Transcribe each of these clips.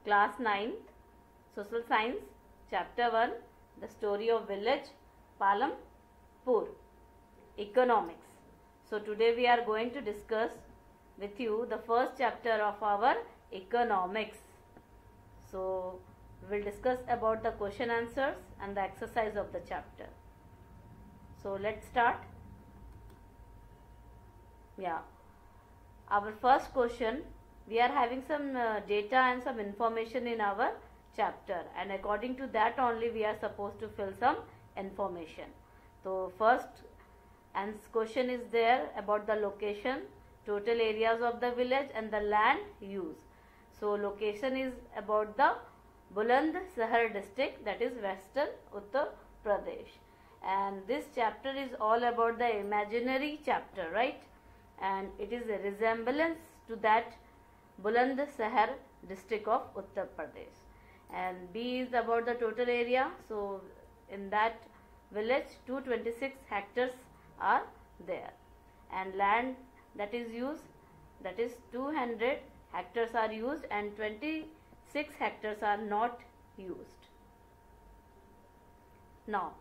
Class 9, Social Science, Chapter 1, The Story of Village, Palampur, Economics. So today we are going to discuss with you the first chapter of our economics. So we will discuss about the question answers and the exercise of the chapter. So let's start. Yeah, our first question, we are having some data and some information in our chapter, and according to that only we are supposed to fill some information. So first question is there about the location, total areas of the village and the land use. So location is about the Bulandshahr district, that is Western Uttar Pradesh, and this chapter is all about the imaginary chapter, right? And it is a resemblance to that Bulandshahr district of Uttar Pradesh. And B is about the total area. So in that village 226 hectares are there, and land that is used, that is 200 hectares are used and 26 hectares are not used. Now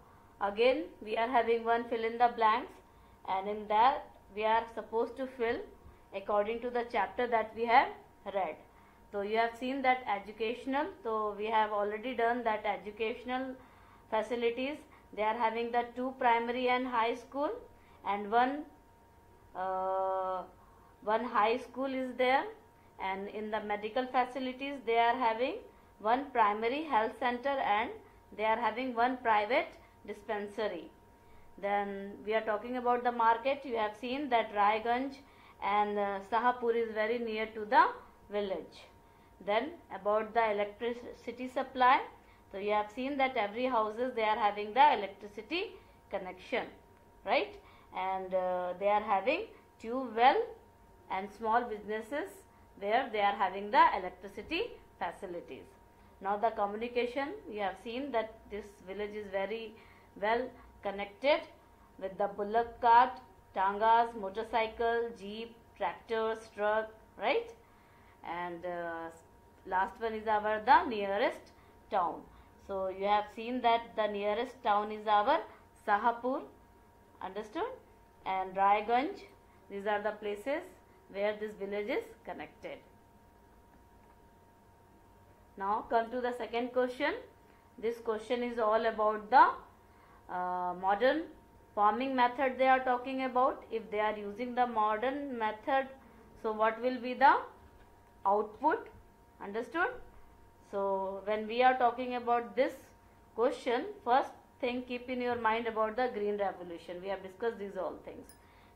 again we are having one fill in the blanks, and in that we are supposed to fill according to the chapter that we have read. So you have seen that educational, so we have already done that educational facilities. They are having the 2 primary and high school, and one high school is there. And in the medical facilities they are having 1 primary health center and they are having 1 private dispensary. Then we are talking about the market. You have seen that Raiganj and Sahapur is very near to the village. Then about the electricity supply, so you have seen that every houses they are having the electricity connection, right? And they are having tube well and small businesses where they are having the electricity facilities. Now the communication, you have seen that this village is very well connected with the bullock cart, tangas, motorcycle, jeep, tractors, truck, right? And last one is the nearest town. So you have seen that the nearest town is our Sahapur, understood? And Raiganj, these are the places where this village is connected. Now come to the second question. This question is all about the modern farming method they are talking about. If they are using the modern method, so what will be the output, understood? So when we are talking about this question, first thing keep in your mind about the green revolution. We have discussed these all things.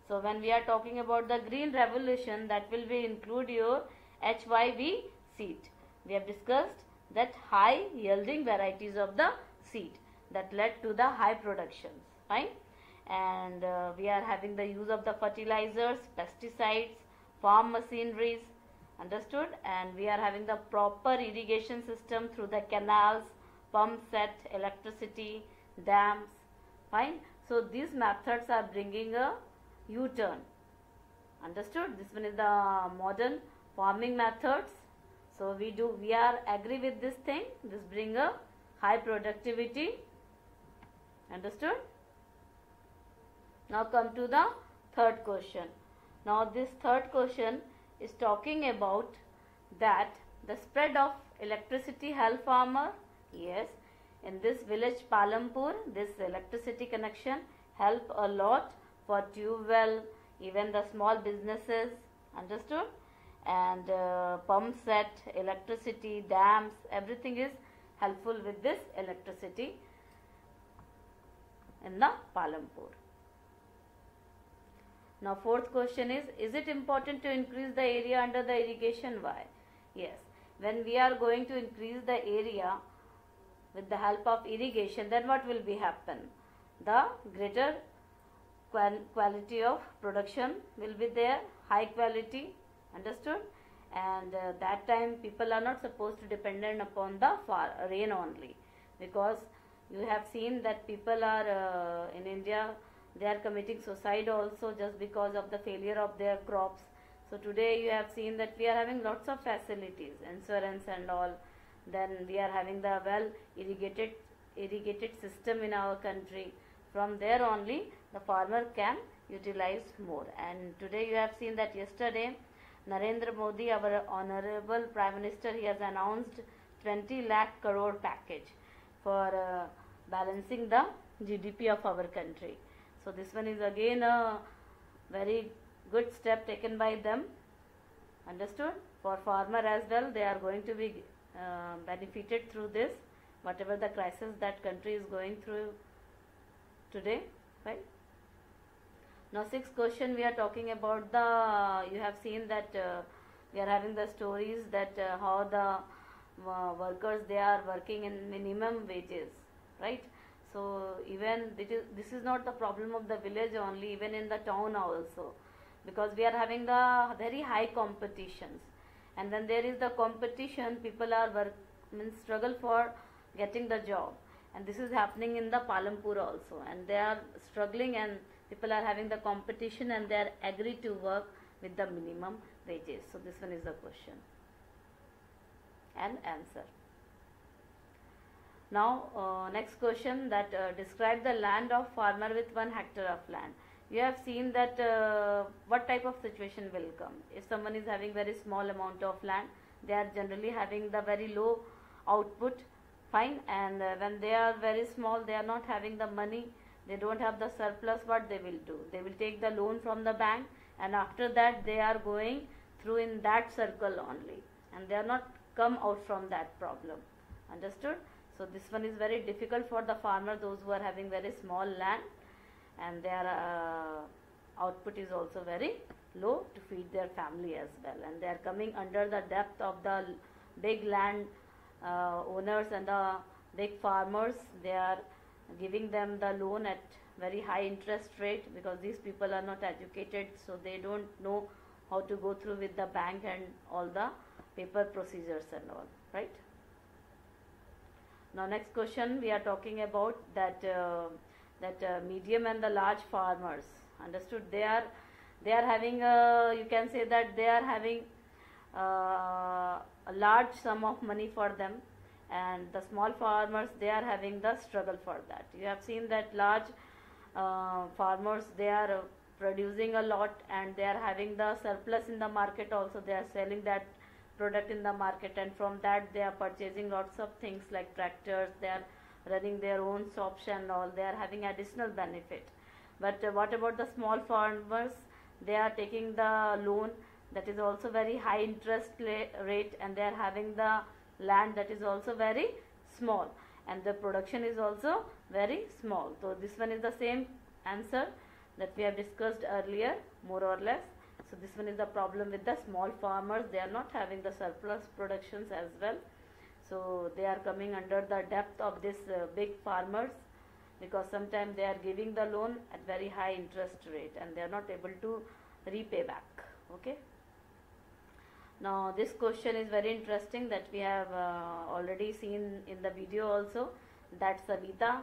So when we are talking about the green revolution, that will be include your HYV seed. We have discussed that high yielding varieties of the seed that led to the high productions, fine? And we are having the use of the fertilizers, pesticides, farm machineries, understood? And we are having the proper irrigation system through the canals, pump set, electricity, dams, fine? So these methods are bringing a U-turn, understood? This one is the modern farming methods. So we are agree with this thing. This bring a high productivity, understood? Now come to the third question. Now this third question is talking about that the spread of electricity help farmer. Yes, in this village Palampur, this electricity connection help a lot for tube well, even the small businesses, understood? And pump set, electricity, dams, everything is helpful with this electricity in the Palampur. Now fourth question is it important to increase the area under the irrigation? Why? Yes, when we are going to increase the area with the help of irrigation, then what will be happen? The greater quality of production will be there, high quality, understood? And that time people are not supposed to dependent upon the rain only, because you have seen that people are in India They are committing suicide also just because of the failure of their crops. So today you have seen that we are having lots of facilities, insurance and all. Then we are having the well irrigated system in our country. From there only the farmer can utilize more. And today you have seen that yesterday Narendra Modi, our honorable Prime Minister, he has announced 20 lakh crore package for balancing the GDP of our country. So this one is again a very good step taken by them. Understood? For farmer as well, they are going to be benefited through this, whatever the crisis that country is going through today, right? Now, sixth question, we are talking about the, you have seen that we are having the stories that how the workers, they are working in minimum wages, right? So even this is not the problem of the village only, even in the town also, because we are having the very high competitions, and when there is the competition, people are struggle for getting the job, and this is happening in the Palampur also, and they are struggling, and people are having the competition, and they are agreed to work with the minimum wages. So this one is the question and answer. Now next question, that describe the land of farmer with 1 hectare of land. You have seen that what type of situation will come. If someone is having very small amount of land, they are generally having the very low output, fine, and when they are very small, they are not having the money, they don't have the surplus. What they will do? They will take the loan from the bank, and after that they are going through in that circle only, and they are not come out from that problem. Understood? So this one is very difficult for the farmer, those who are having very small land, and their output is also very low to feed their family as well, and they are coming under the depth of the big land owners and the big farmers. They are giving them the loan at very high interest rate, because these people are not educated, so they don't know how to go through with the bank and all the paper procedures and all, right? Now next question, we are talking about that medium and the large farmers. Understood? They are having you can say that they are having a large sum of money for them, and the small farmers, they are having the struggle for that. You have seen that large farmers, they are producing a lot, and they are having the surplus in the market also. They are selling that product in the market, and from that they are purchasing lots of things like tractors, they are running their own shops and all, they are having additional benefit. But what about the small farmers? They are taking the loan, that is also very high interest rate, and they are having the land that is also very small, and the production is also very small. So this one is the same answer that we have discussed earlier, more or less. So this one is the problem with the small farmers. They are not having the surplus productions as well. So they are coming under the depth of this big farmers, because sometimes they are giving the loan at very high interest rate, and they are not able to repay back. Okay. Now this question is very interesting, that we have already seen in the video also, that Savita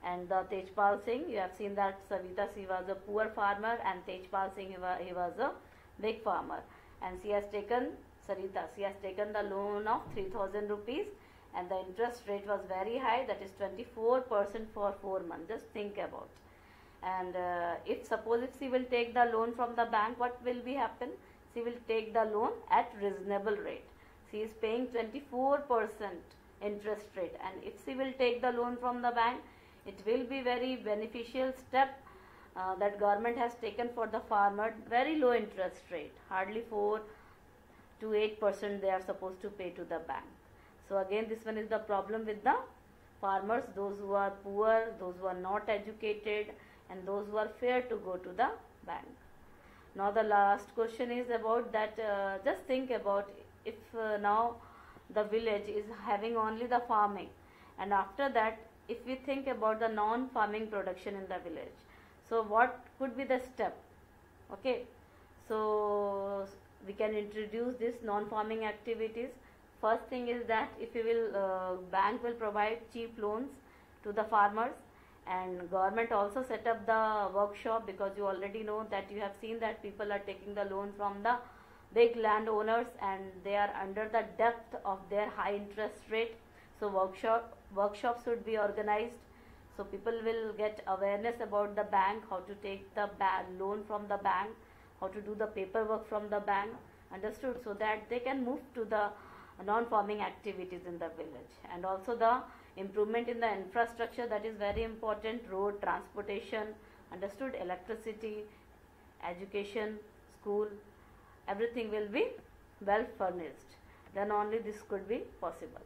and the Tejpal Singh. You have seen that Savita, she was a poor farmer, and Tejpal Singh, he was a big farmer, and she has taken the loan of 3,000 rupees, and the interest rate was very high, that is 24% for 4 months. Just think about. And if she will take the loan from the bank, what will be happen? She will take the loan at reasonable rate. She is paying 24% interest rate, and if she will take the loan from the bank, it will be very beneficial step that government has taken for the farmer. Very low interest rate, hardly 4 to 8% they are supposed to pay to the bank. So again, this one is the problem with the farmers, those who are poor, those who are not educated, and those who are fair to go to the bank. Now the last question is about that, just think about, if now the village is having only the farming, and after that if we think about the non-farming production in the village, so what could be the step? Okay, so we can introduce this non-farming activities. First thing is that if you will bank will provide cheap loans to the farmers, And government also set up the workshop, because you already know that you have seen that people are taking the loan from the big landowners and they are under the depth of their high interest rate. So workshops should be organized, so people will get awareness about the bank, how to take the loan from the bank, how to do the paperwork from the bank, understood, so that they can move to the non-farming activities in the village. And also the improvement in the infrastructure, that is very important, road, transportation, understood, electricity, education, school, everything will be well furnished, then only this could be possible.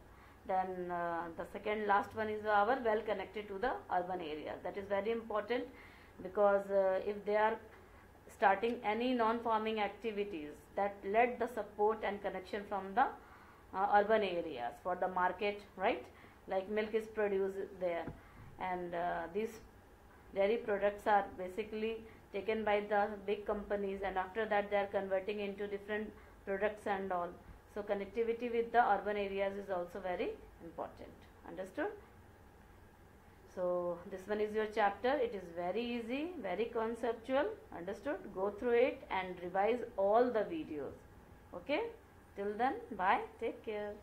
Then the second last one is our well connected to the urban areas. That is very important, because if they are starting any non-farming activities, that let the support and connection from the urban areas for the market, right? Like milk is produced there, and these dairy products are basically taken by the big companies, and after that they are converting into different products and all. So connectivity with the urban areas is also very important, understood. So this one is your chapter. It is very easy, very conceptual, understood. Go through it and revise all the videos. Okay, till then, bye, take care.